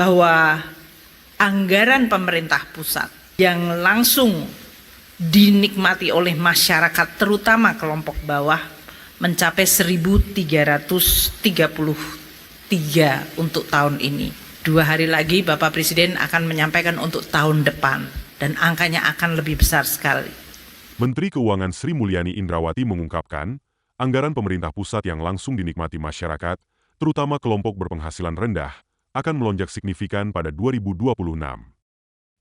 bahwa anggaran pemerintah pusat yang langsung dinikmati oleh masyarakat terutama kelompok bawah mencapai 1.333 untuk tahun ini. 2 hari lagi Bapak Presiden akan menyampaikan untuk tahun depan dan angkanya akan lebih besar sekali. Menteri Keuangan Sri Mulyani Indrawati mengungkapkan, anggaran pemerintah pusat yang langsung dinikmati masyarakat, terutama kelompok berpenghasilan rendah, akan melonjak signifikan pada 2026.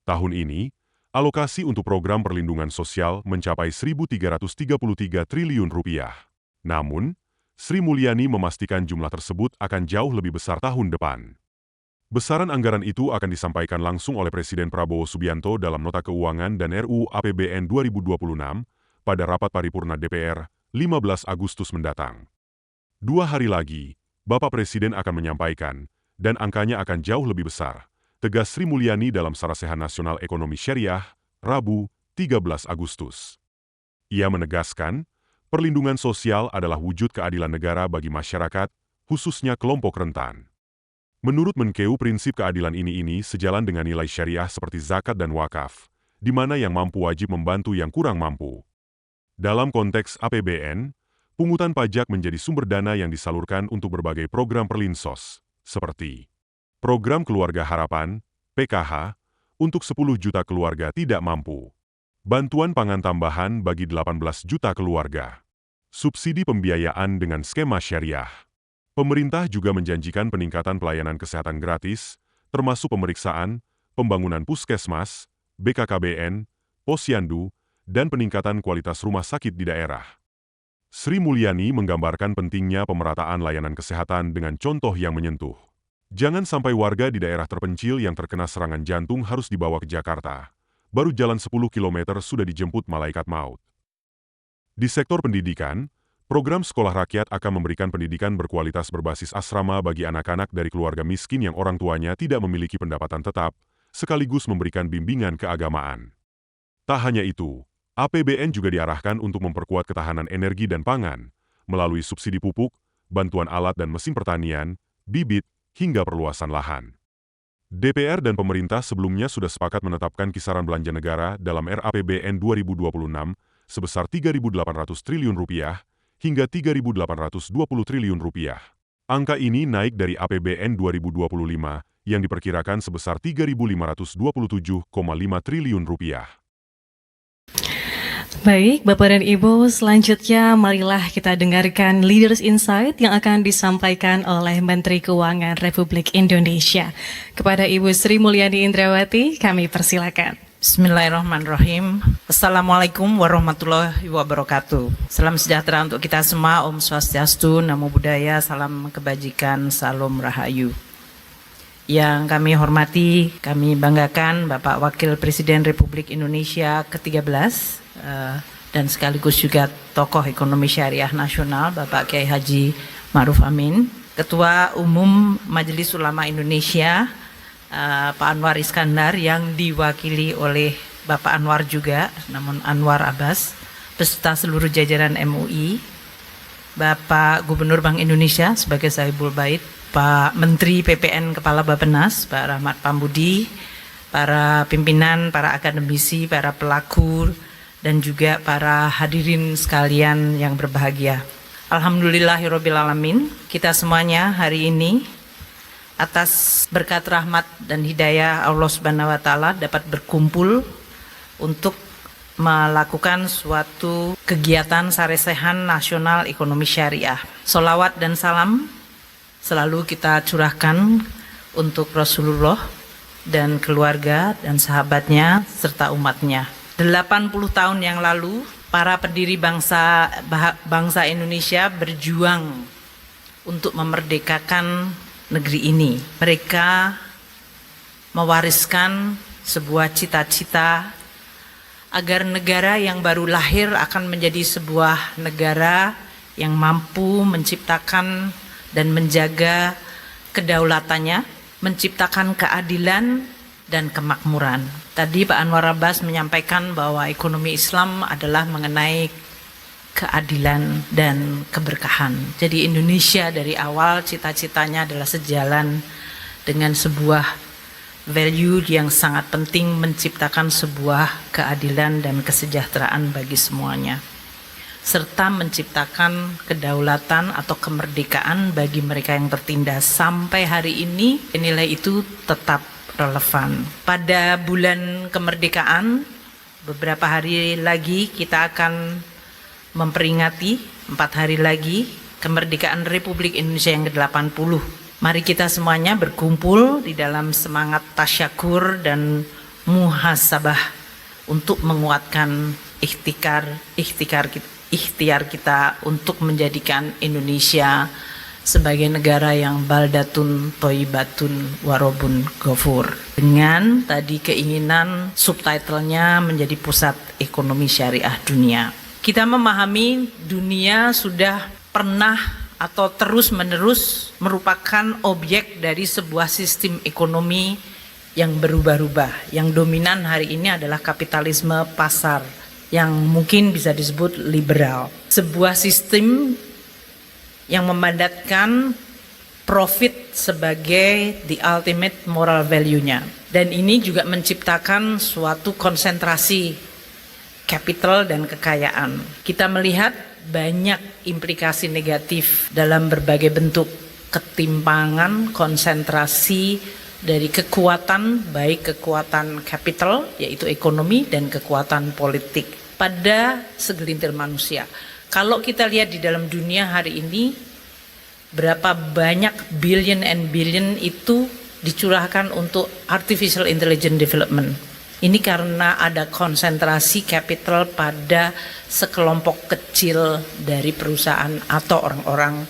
Tahun ini, alokasi untuk program perlindungan sosial mencapai Rp1.333 triliun. Namun, Sri Mulyani memastikan jumlah tersebut akan jauh lebih besar tahun depan. Besaran anggaran itu akan disampaikan langsung oleh Presiden Prabowo Subianto dalam Nota Keuangan dan RUU APBN 2026 pada rapat paripurna DPR 15 Agustus mendatang. 2 hari lagi, Bapak Presiden akan menyampaikan, dan angkanya akan jauh lebih besar, tegas Sri Mulyani dalam Sarasehan Nasional Ekonomi Syariah, Rabu, 13 Agustus. Ia menegaskan, perlindungan sosial adalah wujud keadilan negara bagi masyarakat, khususnya kelompok rentan. Menurut Menkeu, prinsip keadilan ini sejalan dengan nilai syariah seperti zakat dan wakaf, di mana yang mampu wajib membantu yang kurang mampu. Dalam konteks APBN, pungutan pajak menjadi sumber dana yang disalurkan untuk berbagai program perlinsos, seperti Program Keluarga Harapan, PKH, untuk 10 juta keluarga tidak mampu. Bantuan pangan tambahan bagi 18 juta keluarga. Subsidi pembiayaan dengan skema syariah. Pemerintah juga menjanjikan peningkatan pelayanan kesehatan gratis, termasuk pemeriksaan, pembangunan puskesmas, BKKBN, posyandu, dan peningkatan kualitas rumah sakit di daerah. Sri Mulyani menggambarkan pentingnya pemerataan layanan kesehatan dengan contoh yang menyentuh. Jangan sampai warga di daerah terpencil yang terkena serangan jantung harus dibawa ke Jakarta. Baru jalan 10 km sudah dijemput malaikat maut. Di sektor pendidikan, program sekolah rakyat akan memberikan pendidikan berkualitas berbasis asrama bagi anak-anak dari keluarga miskin yang orang tuanya tidak memiliki pendapatan tetap, sekaligus memberikan bimbingan keagamaan. Tak hanya itu, APBN juga diarahkan untuk memperkuat ketahanan energi dan pangan, melalui subsidi pupuk, bantuan alat dan mesin pertanian, bibit, hingga perluasan lahan. DPR dan pemerintah sebelumnya sudah sepakat menetapkan kisaran belanja negara dalam RAPBN 2026 sebesar Rp3.800 triliun hingga Rp3.820 triliun. Angka ini naik dari APBN 2025 yang diperkirakan sebesar Rp3.527,5 triliun. Baik, Bapak dan Ibu, selanjutnya marilah kita dengarkan Leaders Insight yang akan disampaikan oleh Menteri Keuangan Republik Indonesia. Kepada Ibu Sri Mulyani Indrawati, kami persilakan. Bismillahirrahmanirrahim. Assalamualaikum warahmatullahi wabarakatuh. Salam sejahtera untuk kita semua. Om Swastiastu, Namo Buddhaya, salam kebajikan, salam rahayu. Yang kami hormati, kami banggakan Bapak Wakil Presiden Republik Indonesia ke-13 dan sekaligus juga tokoh ekonomi syariah nasional Bapak Kiai Haji Ma'ruf Amin, Ketua Umum Majelis Ulama Indonesia Pak Anwar Iskandar yang diwakili oleh Bapak Anwar juga, namun Anwar Abbas, beserta seluruh jajaran MUI, Bapak Gubernur Bank Indonesia sebagai Sahibul Bait, Pak Menteri PPN Kepala Bappenas, Pak Rahmat Pambudi, para pimpinan, para akademisi, para pelaku, dan juga para hadirin sekalian yang berbahagia. Alhamdulillahirrabbilalamin, kita semuanya hari ini atas berkat rahmat dan hidayah Allah Subhanahu wa Ta'ala dapat berkumpul untuk melakukan suatu kegiatan Sarasehan Nasional Ekonomi Syariah. Sholawat dan salam selalu kita curahkan untuk Rasulullah dan keluarga dan sahabatnya serta umatnya. 80 tahun yang lalu, para pendiri bangsa Indonesia berjuang untuk memerdekakan negeri ini. Mereka mewariskan sebuah cita-cita agar negara yang baru lahir akan menjadi sebuah negara yang mampu menciptakan dan menjaga kedaulatannya, menciptakan keadilan dan kemakmuran. Tadi Pak Anwar Abbas menyampaikan bahwa ekonomi Islam adalah mengenai keadilan dan keberkahan. Jadi Indonesia dari awal cita-citanya adalah sejalan dengan sebuah value yang sangat penting menciptakan sebuah keadilan dan kesejahteraan bagi semuanya, serta menciptakan kedaulatan atau kemerdekaan bagi mereka yang tertindas. Sampai hari ini nilai itu tetap relevan. Pada bulan kemerdekaan, beberapa hari lagi kita akan memperingati 4 hari lagi kemerdekaan Republik Indonesia yang ke-80. Mari kita semuanya berkumpul di dalam semangat tasyakur dan muhasabah untuk menguatkan ikhtiar kita untuk menjadikan Indonesia sebagai negara yang baldatun toibatun warobun ghafur, dengan tadi keinginan subtitlenya menjadi pusat ekonomi syariah dunia. Kita memahami dunia sudah pernah atau terus-menerus merupakan objek dari sebuah sistem ekonomi yang berubah-ubah. Yang dominan hari ini adalah kapitalisme pasar yang mungkin bisa disebut liberal. Sebuah sistem yang memandatkan profit sebagai the ultimate moral value-nya. Dan ini juga menciptakan suatu konsentrasi capital dan kekayaan. Kita melihat banyak implikasi negatif dalam berbagai bentuk ketimpangan, konsentrasi dari kekuatan, baik kekuatan capital yaitu ekonomi dan kekuatan politik pada segelintir manusia. Kalau kita lihat di dalam dunia hari ini, berapa banyak billion and billion itu dicurahkan untuk artificial intelligence development. Ini karena ada konsentrasi capital pada sekelompok kecil dari perusahaan atau orang-orang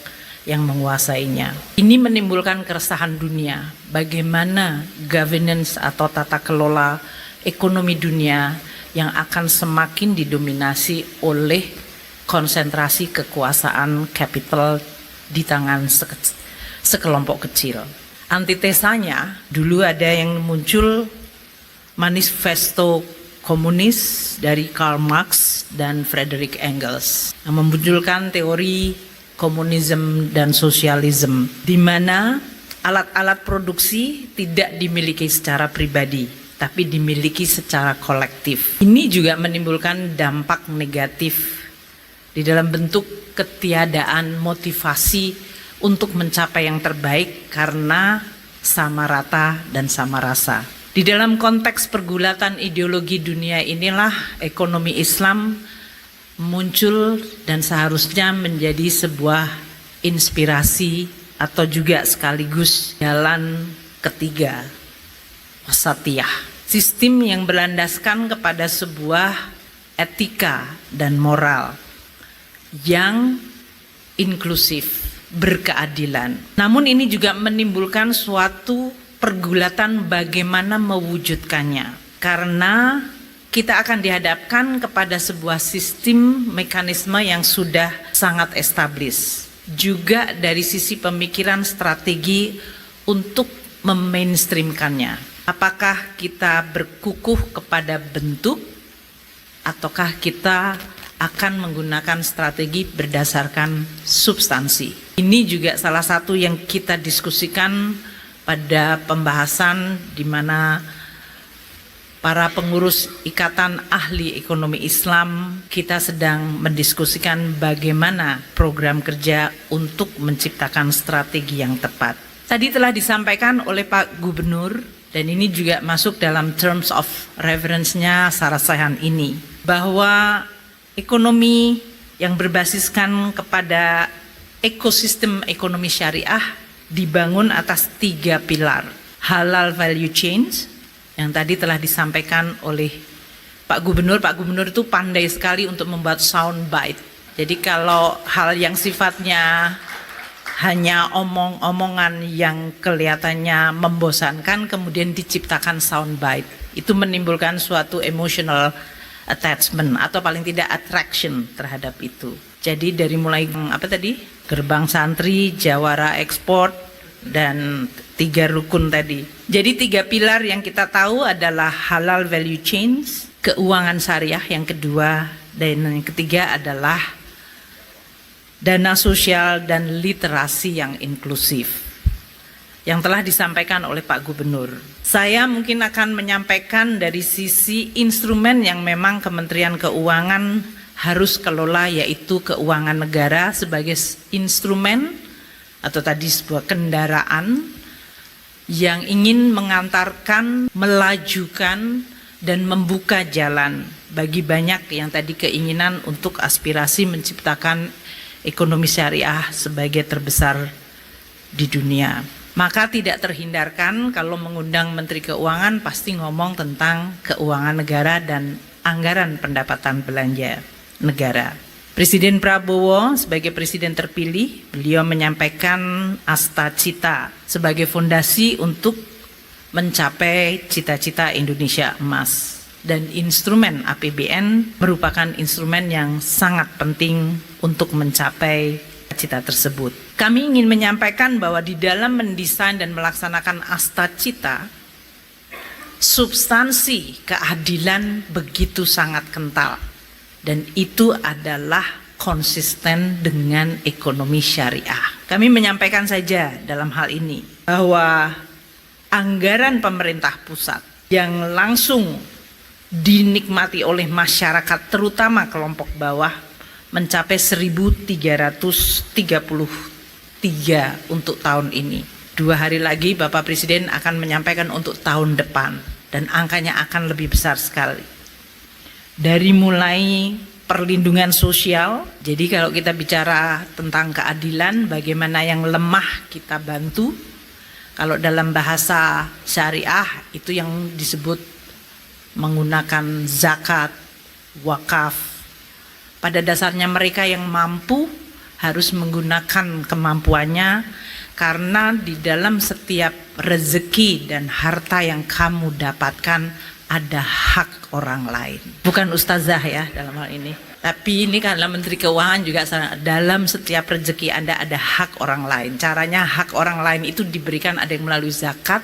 yang menguasainya. Ini menimbulkan keresahan dunia. Bagaimana governance atau tata kelola ekonomi dunia yang akan semakin didominasi oleh konsentrasi kekuasaan capital di tangan sekelompok kecil. Antitesanya, dulu ada yang muncul Manifesto Komunis dari Karl Marx dan Frederick Engels yang memunculkan teori komunisme dan sosialisme, di mana alat-alat produksi tidak dimiliki secara pribadi, tapi dimiliki secara kolektif. Ini juga menimbulkan dampak negatif di dalam bentuk ketiadaan motivasi untuk mencapai yang terbaik karena sama rata dan sama rasa. Di dalam konteks pergulatan ideologi dunia inilah ekonomi Islam muncul dan seharusnya menjadi sebuah inspirasi atau juga sekaligus jalan ketiga, wasatiyah. Sistem yang berlandaskan kepada sebuah etika dan moral yang inklusif, berkeadilan. Namun ini juga menimbulkan suatu pergulatan bagaimana mewujudkannya, karena kita akan dihadapkan kepada sebuah sistem mekanisme yang sudah sangat established. Juga dari sisi pemikiran strategi untuk memainstreamkannya. Apakah kita berkukuh kepada bentuk ataukah kita akan menggunakan strategi berdasarkan substansi. Ini juga salah satu yang kita diskusikan pada pembahasan di mana para pengurus Ikatan Ahli Ekonomi Islam kita sedang mendiskusikan bagaimana program kerja untuk menciptakan strategi yang tepat. Tadi telah disampaikan oleh Pak Gubernur dan ini juga masuk dalam terms of reference-nya Sarasehan ini, bahwa ekonomi yang berbasiskan kepada ekosistem ekonomi syariah dibangun atas 3 pilar. Halal value chains yang tadi telah disampaikan oleh Pak Gubernur. Pak Gubernur itu pandai sekali untuk membuat sound bite. Jadi kalau hal yang sifatnya hanya omong-omongan yang kelihatannya membosankan kemudian diciptakan sound bite, itu menimbulkan suatu emotional attachment atau paling tidak attraction terhadap itu. Jadi dari mulai gerbang santri, jawara ekspor, dan 3 rukun tadi. Jadi 3 pilar yang kita tahu adalah halal value chains, keuangan syariah yang kedua, dan yang ketiga adalah dana sosial dan literasi yang inklusif. yang telah disampaikan oleh Pak Gubernur. Saya mungkin akan menyampaikan dari sisi instrumen yang memang Kementerian Keuangan harus kelola, yaitu keuangan negara sebagai instrumen atau tadi sebuah kendaraan yang ingin mengantarkan, melajukan, dan membuka jalan bagi banyak yang tadi keinginan untuk aspirasi menciptakan ekonomi syariah sebagai terbesar di dunia. Maka tidak terhindarkan kalau mengundang Menteri Keuangan pasti ngomong tentang keuangan negara dan anggaran pendapatan belanja negara. Presiden Prabowo sebagai presiden terpilih, beliau menyampaikan Astacita sebagai fondasi untuk mencapai cita-cita Indonesia emas. Dan instrumen APBN merupakan instrumen yang sangat penting untuk mencapai cita tersebut. Kami ingin menyampaikan bahwa di dalam mendesain dan melaksanakan Astacita, substansi keadilan begitu sangat kental. Dan itu adalah konsisten dengan ekonomi syariah. Kami menyampaikan saja dalam hal ini bahwa anggaran pemerintah pusat yang langsung dinikmati oleh masyarakat terutama kelompok bawah mencapai 1.333 untuk tahun ini. 2 hari lagi Bapak Presiden akan menyampaikan untuk tahun depan dan angkanya akan lebih besar sekali. Dari mulai perlindungan sosial, jadi kalau kita bicara tentang keadilan, bagaimana yang lemah kita bantu. Kalau dalam bahasa syariah itu yang disebut menggunakan zakat, wakaf. Pada dasarnya mereka yang mampu harus menggunakan kemampuannya, karena di dalam setiap rezeki dan harta yang kamu dapatkan ada hak orang lain. Bukan ustazah ya dalam hal ini. Tapi ini karena Menteri Keuangan juga dalam setiap rezeki Anda ada hak orang lain. Caranya hak orang lain itu diberikan, ada yang melalui zakat,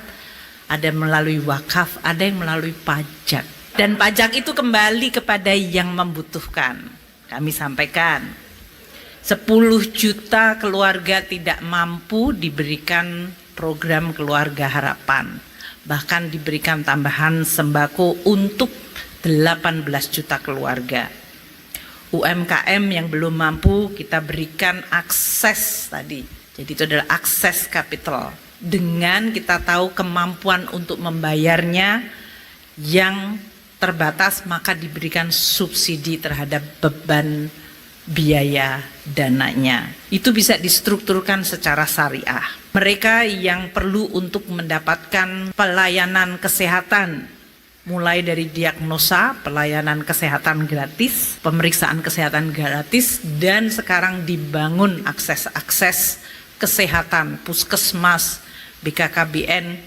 ada yang melalui wakaf, ada yang melalui pajak. Dan pajak itu kembali kepada yang membutuhkan. Kami sampaikan 10 juta keluarga tidak mampu diberikan program keluarga harapan. Bahkan diberikan tambahan sembako untuk 18 juta keluarga. UMKM yang belum mampu kita berikan akses tadi. Jadi itu adalah akses capital. Dengan kita tahu kemampuan untuk membayarnya yang terbatas, maka diberikan subsidi terhadap beban biaya dananya. Itu bisa distrukturkan secara syariah. Mereka yang perlu untuk mendapatkan pelayanan kesehatan, mulai dari diagnosa, pelayanan kesehatan gratis, pemeriksaan kesehatan gratis, dan sekarang dibangun akses-akses kesehatan, puskesmas, BKKBN,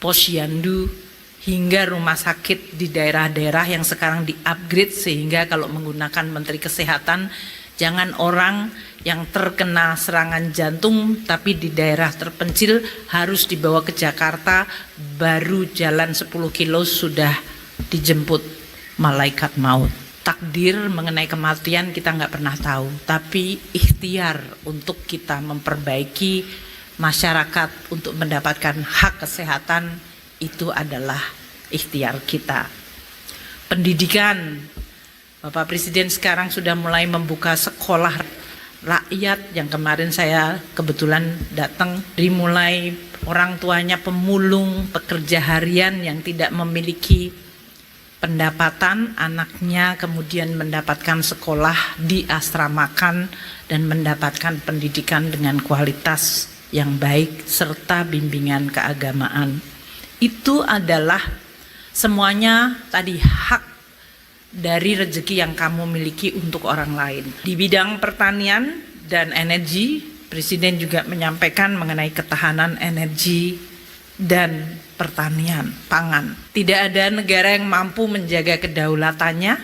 posyandu, hingga rumah sakit di daerah-daerah yang sekarang di-upgrade, sehingga kalau menggunakan Menteri Kesehatan, jangan orang yang terkena serangan jantung tapi di daerah terpencil harus dibawa ke Jakarta, baru jalan 10 kilo sudah dijemput malaikat maut. Takdir mengenai kematian kita nggak pernah tahu, tapi ikhtiar untuk kita memperbaiki masyarakat untuk mendapatkan hak kesehatan itu adalah ikhtiar kita. Pendidikan, Bapak Presiden sekarang sudah mulai membuka sekolah rakyat yang kemarin saya kebetulan datang, dimulai orang tuanya pemulung, pekerja harian yang tidak memiliki pendapatan, anaknya kemudian mendapatkan sekolah, diasramakan dan mendapatkan pendidikan dengan kualitas yang baik serta bimbingan keagamaan. Itu adalah semuanya tadi hak dari rezeki yang kamu miliki untuk orang lain. Di bidang pertanian dan energi, Presiden juga menyampaikan mengenai ketahanan energi dan pertanian, pangan. Tidak ada negara yang mampu menjaga kedaulatannya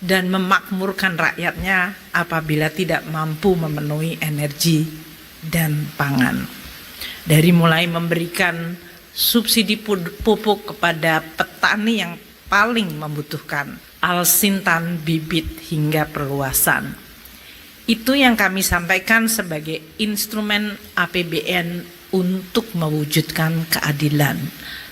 dan memakmurkan rakyatnya apabila tidak mampu memenuhi energi dan pangan. Dari mulai memberikan subsidi pupuk kepada petani yang paling membutuhkan, alsintan, bibit, hingga perluasan. Itu yang kami sampaikan sebagai instrumen APBN untuk mewujudkan keadilan.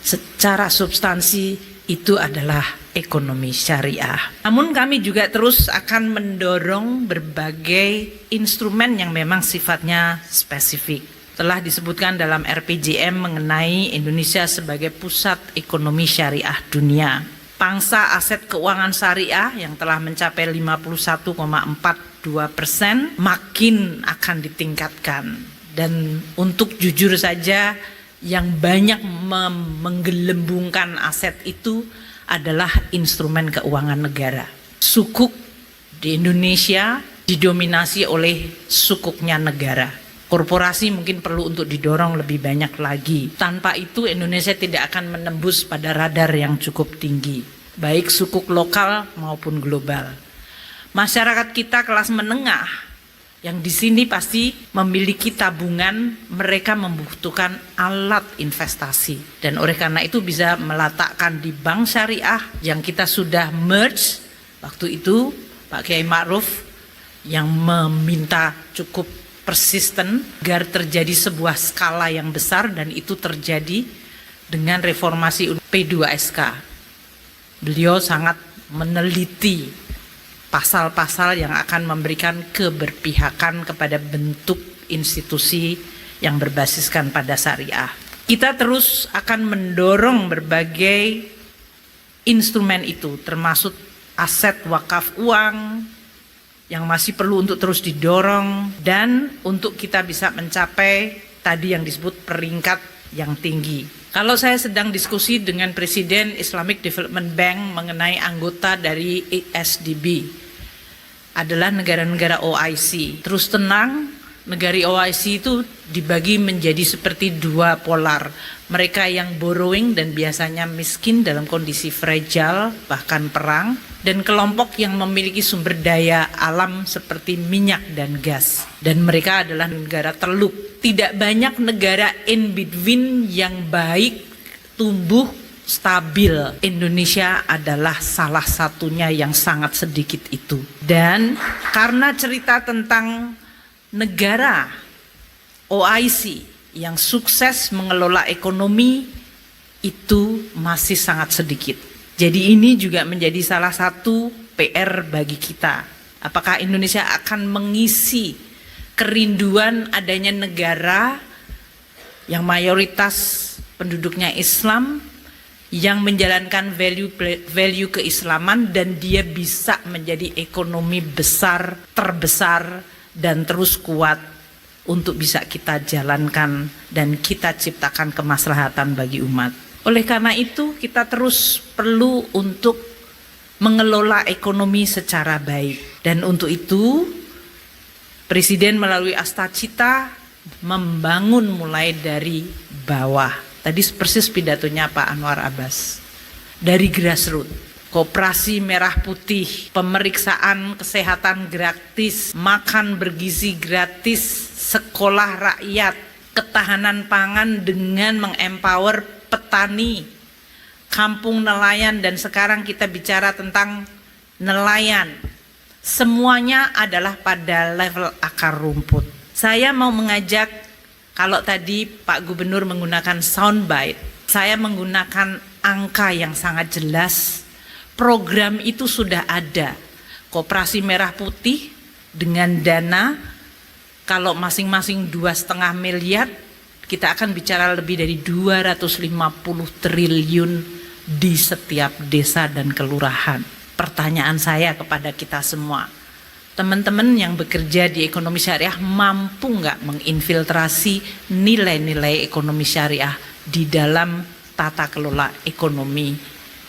Secara substansi itu adalah ekonomi syariah. Namun kami juga terus akan mendorong berbagai instrumen yang memang sifatnya spesifik. Telah disebutkan dalam RPJM mengenai Indonesia sebagai pusat ekonomi syariah dunia. Pangsa aset keuangan syariah yang telah mencapai 51,42% makin akan ditingkatkan. Dan untuk jujur saja, yang banyak menggelembungkan aset itu adalah instrumen keuangan negara. Sukuk di Indonesia didominasi oleh sukuknya negara. Korporasi mungkin perlu untuk didorong lebih banyak lagi. Tanpa itu Indonesia tidak akan menembus pada radar yang cukup tinggi, baik sukuk lokal maupun global. Masyarakat kita kelas menengah yang di sini pasti memiliki tabungan, mereka membutuhkan alat investasi. Dan oleh karena itu bisa meletakkan di bank syariah yang kita sudah merge. Waktu itu Pak Kiai Ma'ruf yang meminta cukup persisten agar terjadi sebuah skala yang besar, dan itu terjadi dengan reformasi P2SK. Beliau sangat meneliti pasal-pasal yang akan memberikan keberpihakan kepada bentuk institusi yang berbasiskan pada syariah. Kita terus akan mendorong berbagai instrumen itu, termasuk aset wakaf uang yang masih perlu untuk terus didorong, dan untuk kita bisa mencapai tadi yang disebut peringkat yang tinggi. Kalau saya sedang diskusi dengan Presiden Islamic Development Bank mengenai anggota dari ISDB, adalah negara-negara OIC. Terus tenang, negara OIC itu dibagi menjadi seperti dua polar. Mereka yang borrowing dan biasanya miskin dalam kondisi fragile, bahkan perang, dan kelompok yang memiliki sumber daya alam seperti minyak dan gas. Dan mereka adalah negara teluk. Tidak banyak negara in between yang baik, tumbuh, stabil. Indonesia adalah salah satunya yang sangat sedikit itu. Dan karena cerita tentang negara OIC yang sukses mengelola ekonomi itu masih sangat sedikit. Jadi ini juga menjadi salah satu PR bagi kita. Apakah Indonesia akan mengisi kerinduan adanya negara yang mayoritas penduduknya Islam, yang menjalankan value keislaman, dan dia bisa menjadi ekonomi besar, terbesar, dan terus kuat untuk bisa kita jalankan dan kita ciptakan kemaslahatan bagi umat. Oleh karena itu kita terus perlu untuk mengelola ekonomi secara baik, dan untuk itu Presiden melalui Astacita membangun mulai dari bawah. Tadi persis pidatonya Pak Anwar Abbas. Dari grassroots, koperasi merah putih, pemeriksaan kesehatan gratis, makan bergizi gratis, sekolah rakyat, ketahanan pangan dengan mengempower petani, kampung nelayan, dan sekarang kita bicara tentang nelayan. Semuanya adalah pada level akar rumput. Saya mau mengajak, kalau tadi Pak Gubernur menggunakan soundbite, saya menggunakan angka yang sangat jelas. Program itu sudah ada. Koperasi merah putih dengan dana, kalau masing-masing 2,5 miliar, kita akan bicara lebih dari 250 triliun di setiap desa dan kelurahan. Pertanyaan saya kepada kita semua, teman-teman yang bekerja di ekonomi syariah mampu nggak menginfiltrasi nilai-nilai ekonomi syariah di dalam tata kelola ekonomi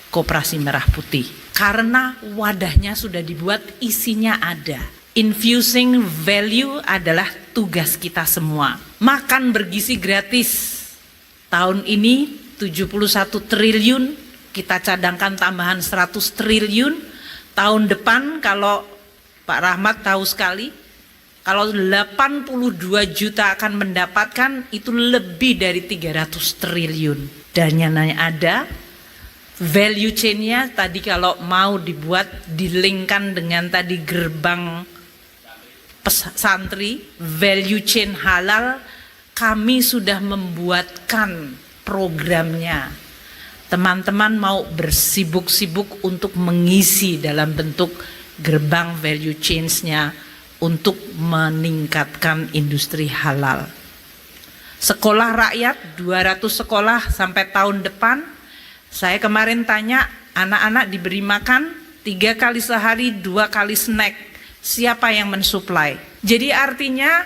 koperasi merah putih? Karena wadahnya sudah dibuat, isinya ada. Infusing value adalah tugas kita semua. Makan bergizi gratis. Tahun ini 71 triliun, kita cadangkan tambahan 100 triliun. Tahun depan kalau Pak Rahmat tahu sekali, kalau 82 juta akan mendapatkan, itu lebih dari 300 triliun. Dananya ada, value chain-nya tadi kalau mau dibuat, dilingkan dengan tadi gerbang santri, value chain halal, kami sudah membuatkan programnya. Teman-teman mau bersibuk-sibuk untuk mengisi dalam bentuk gerbang value change-nya untuk meningkatkan industri halal. Sekolah rakyat 200 sekolah sampai tahun depan. Saya kemarin tanya, anak-anak diberi makan 3 kali sehari, 2 kali snack. Siapa yang mensuplai? Jadi artinya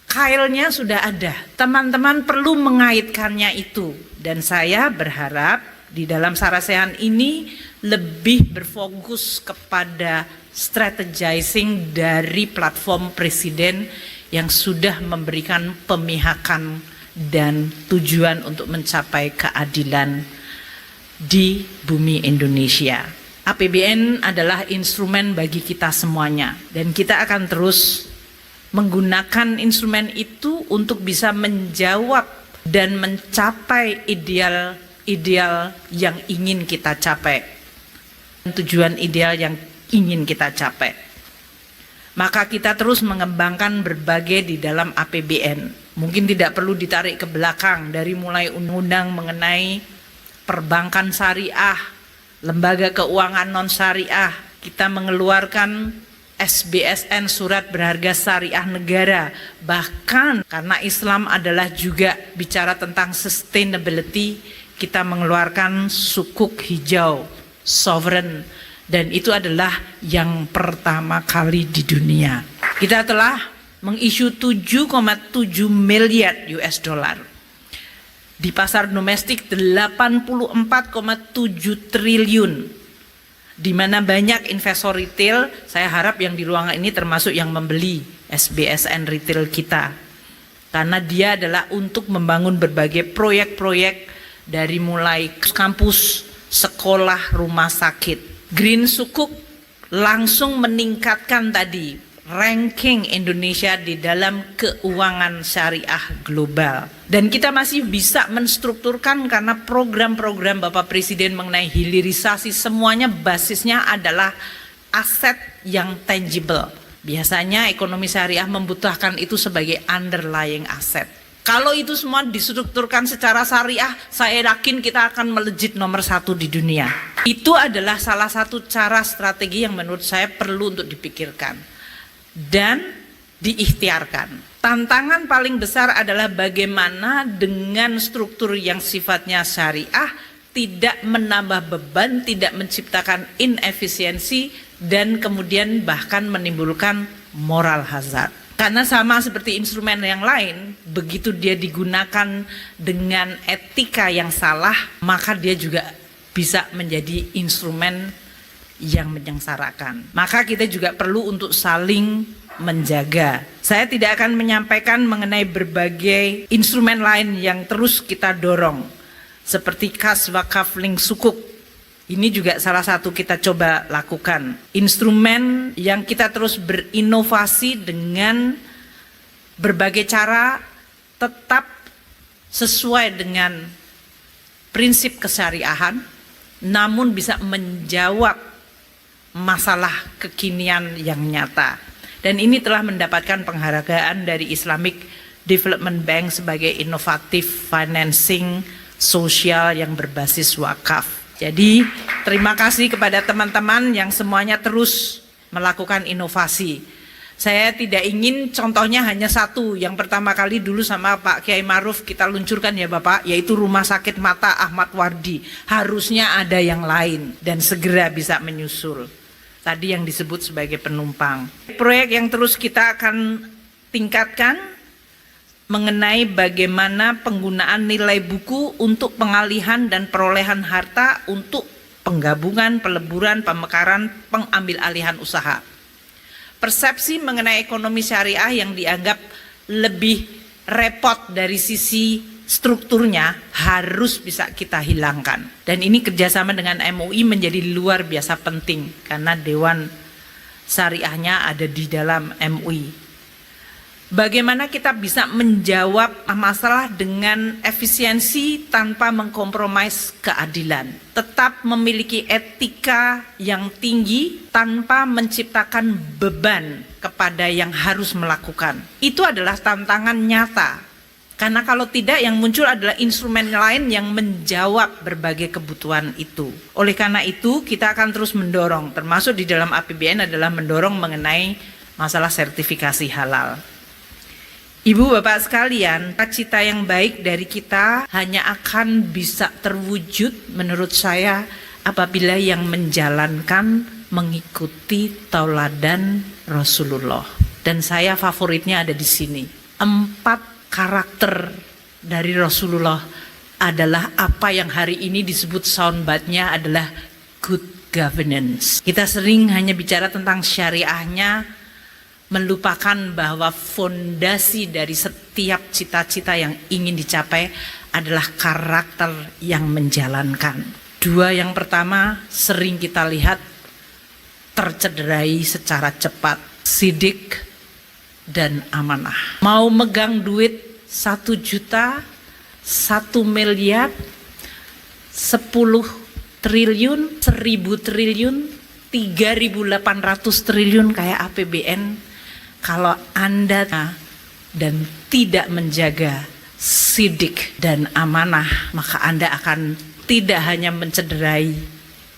kailnya sudah ada. Teman-teman perlu mengaitkannya itu. Dan saya berharap di dalam Sarasehan ini lebih berfokus kepada strategizing dari platform presiden yang sudah memberikan pemihakan dan tujuan untuk mencapai keadilan di bumi Indonesia. APBN adalah instrumen bagi kita semuanya dan kita akan terus menggunakan instrumen itu untuk bisa menjawab dan mencapai ideal yang ingin kita capai, tujuan ideal yang ingin kita capai. Maka kita terus mengembangkan berbagai di dalam APBN. Mungkin tidak perlu ditarik ke belakang dari mulai undang-undang mengenai perbankan syariah, lembaga keuangan non syariah, kita mengeluarkan SBSN surat berharga syariah negara. Bahkan karena Islam adalah juga bicara tentang sustainability, kita mengeluarkan sukuk hijau sovereign dan itu adalah yang pertama kali di dunia. Kita telah mengisu 7,7 miliar US dollar. Di pasar domestik 84,7 triliun. Di mana banyak investor retail, saya harap yang di ruangan ini termasuk yang membeli SBSN retail kita. Karena dia adalah untuk membangun berbagai proyek-proyek dari mulai kampus, sekolah, rumah sakit. Green Sukuk langsung meningkatkan tadi ranking Indonesia di dalam keuangan syariah global. Dan kita masih bisa menstrukturkan karena program-program Bapak Presiden mengenai hilirisasi semuanya basisnya adalah aset yang tangible. Biasanya ekonomi syariah membutuhkan itu sebagai underlying asset. Kalau itu semua distrukturkan secara syariah, saya yakin kita akan melejit nomor 1 di dunia. Itu adalah salah satu cara strategi yang menurut saya perlu untuk dipikirkan dan diikhtiarkan. Tantangan paling besar adalah bagaimana dengan struktur yang sifatnya syariah tidak menambah beban, tidak menciptakan inefisiensi dan kemudian bahkan menimbulkan moral hazard. Karena sama seperti instrumen yang lain, begitu dia digunakan dengan etika yang salah, maka dia juga bisa menjadi instrumen yang menyengsarakan. Maka kita juga perlu untuk saling menjaga. Saya tidak akan menyampaikan mengenai berbagai instrumen lain yang terus kita dorong, seperti kas wakaf link sukuk. Ini juga salah satu kita coba lakukan. Instrumen yang kita terus berinovasi dengan berbagai cara tetap sesuai dengan prinsip kesyariahan, namun bisa menjawab masalah kekinian yang nyata. Dan ini telah mendapatkan penghargaan dari Islamic Development Bank sebagai inovatif financing sosial yang berbasis wakaf. Jadi terima kasih kepada teman-teman yang semuanya terus melakukan inovasi. Saya tidak ingin contohnya hanya satu. Yang pertama kali dulu sama Pak Kiai Maruf kita luncurkan ya Bapak, yaitu Rumah Sakit Mata Ahmad Wardi. Harusnya ada yang lain dan segera bisa menyusul. Tadi yang disebut sebagai penumpang. Proyek yang terus kita akan tingkatkan mengenai bagaimana penggunaan nilai buku untuk pengalihan dan perolehan harta untuk penggabungan, peleburan, pemekaran, pengambil alihan usaha. Persepsi mengenai ekonomi syariah yang dianggap lebih repot dari sisi strukturnya harus bisa kita hilangkan. Dan ini kerjasama dengan MUI menjadi luar biasa penting karena Dewan Syariahnya ada di dalam MUI. Bagaimana kita bisa menjawab masalah dengan efisiensi tanpa mengkompromis keadilan. Tetap memiliki etika yang tinggi tanpa menciptakan beban kepada yang harus melakukan. Itu adalah tantangan nyata. Karena kalau tidak, yang muncul adalah instrumen lain yang menjawab berbagai kebutuhan itu. Oleh karena itu, kita akan terus mendorong, termasuk di dalam APBN adalah mendorong mengenai masalah sertifikasi halal. Ibu bapak sekalian, cita yang baik dari kita hanya akan bisa terwujud menurut saya apabila yang menjalankan mengikuti tauladan Rasulullah. Dan saya favoritnya ada di sini. 4 karakter dari Rasulullah adalah apa yang hari ini disebut soundbite-nya adalah good governance. Kita sering hanya bicara tentang syariahnya, melupakan bahwa fondasi dari setiap cita-cita yang ingin dicapai adalah karakter yang menjalankan. 2 yang pertama sering kita lihat tercederai secara cepat, sidik dan amanah. Mau megang duit 1 juta, 1 miliar, 10 triliun, 1000 triliun, 3.800 triliun kayak APBN. Kalau Anda dan tidak menjaga sidik dan amanah, maka Anda akan tidak hanya mencederai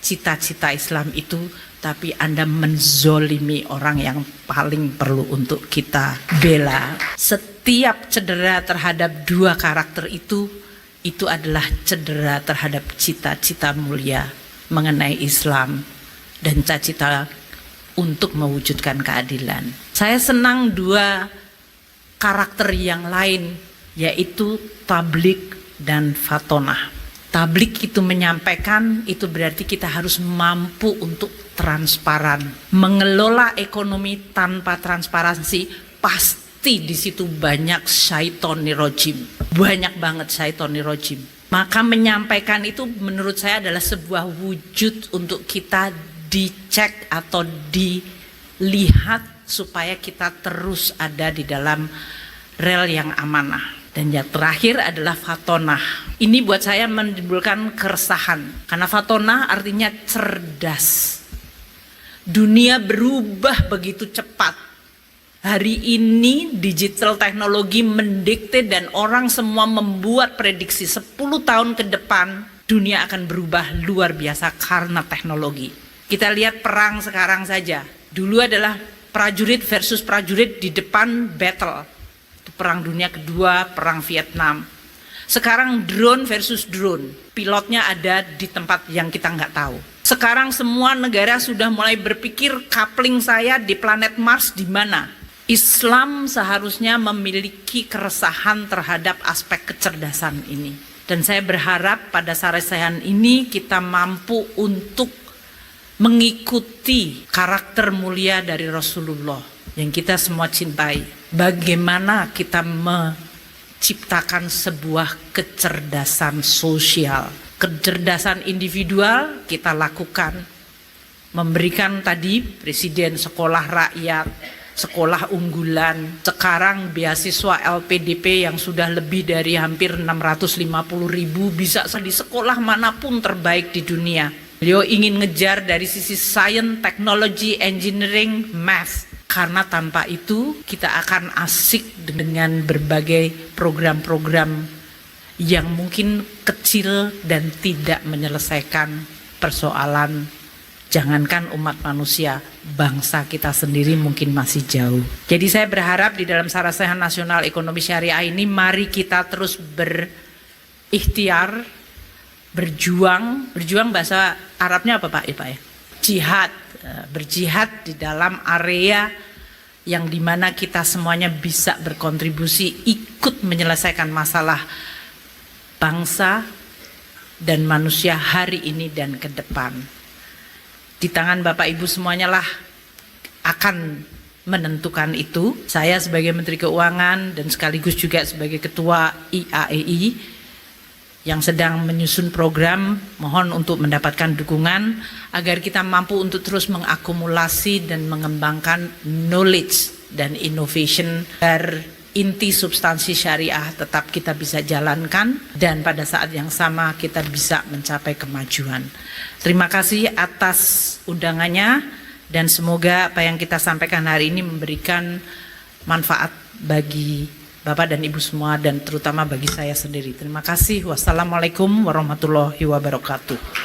cita-cita Islam itu, tapi Anda menzolimi orang yang paling perlu untuk kita bela. Setiap cedera terhadap 2 karakter itu adalah cedera terhadap cita-cita mulia mengenai Islam dan cita-cita untuk mewujudkan keadilan. Saya senang 2 karakter yang lain, yaitu tablik dan fatonah. Tablik itu menyampaikan, itu berarti kita harus mampu untuk transparan. Mengelola ekonomi tanpa transparansi, pasti di situ banyak syaitoni rojim. Banyak banget syaitoni rojim. Maka menyampaikan itu menurut saya adalah sebuah wujud untuk kita dicek atau dilihat supaya kita terus ada di dalam rel yang amanah. Dan yang terakhir adalah fatonah. Ini buat saya menimbulkan keresahan. Karena fatonah artinya cerdas. Dunia berubah begitu cepat. Hari ini digital teknologi mendikte dan orang semua membuat prediksi 10 tahun ke depan dunia akan berubah luar biasa karena teknologi. Kita lihat perang sekarang saja. Dulu adalah prajurit versus prajurit di depan battle. Itu Perang Dunia Kedua, Perang Vietnam. Sekarang drone versus drone. Pilotnya ada di tempat yang kita nggak tahu. Sekarang semua negara sudah mulai berpikir coupling saya di planet Mars di mana. Islam seharusnya memiliki keresahan terhadap aspek kecerdasan ini. Dan saya berharap pada saresehan ini kita mampu untuk mengikuti karakter mulia dari Rasulullah yang kita semua cintai. Bagaimana kita menciptakan sebuah kecerdasan sosial. Kecerdasan individual kita lakukan. Memberikan tadi presiden sekolah rakyat, sekolah unggulan. Sekarang beasiswa LPDP yang sudah lebih dari hampir 650.000 bisa di sekolah manapun terbaik di dunia. Beliau ingin ngejar dari sisi science, technology, engineering, math. Karena tanpa itu kita akan asik dengan berbagai program-program yang mungkin kecil dan tidak menyelesaikan persoalan. Jangankan umat manusia, bangsa kita sendiri mungkin masih jauh. Jadi saya berharap di dalam Saresehan Nasional Ekonomi Syariah ini mari kita terus berikhtiar, berjuang bahasa Arabnya apa Pak? Ya? Jihad, berjihad di dalam area yang dimana kita semuanya bisa berkontribusi ikut menyelesaikan masalah bangsa dan manusia hari ini dan ke depan. Di tangan Bapak Ibu semuanya lah akan menentukan itu. Saya sebagai Menteri Keuangan dan sekaligus juga sebagai Ketua IAEI yang sedang menyusun program, mohon untuk mendapatkan dukungan agar kita mampu untuk terus mengakumulasi dan mengembangkan knowledge dan innovation agar inti substansi syariah tetap kita bisa jalankan dan pada saat yang sama kita bisa mencapai kemajuan. Terima kasih atas undangannya dan semoga apa yang kita sampaikan hari ini memberikan manfaat bagi Bapak dan Ibu semua dan terutama bagi saya sendiri. Terima kasih. Wassalamualaikum warahmatullahi wabarakatuh.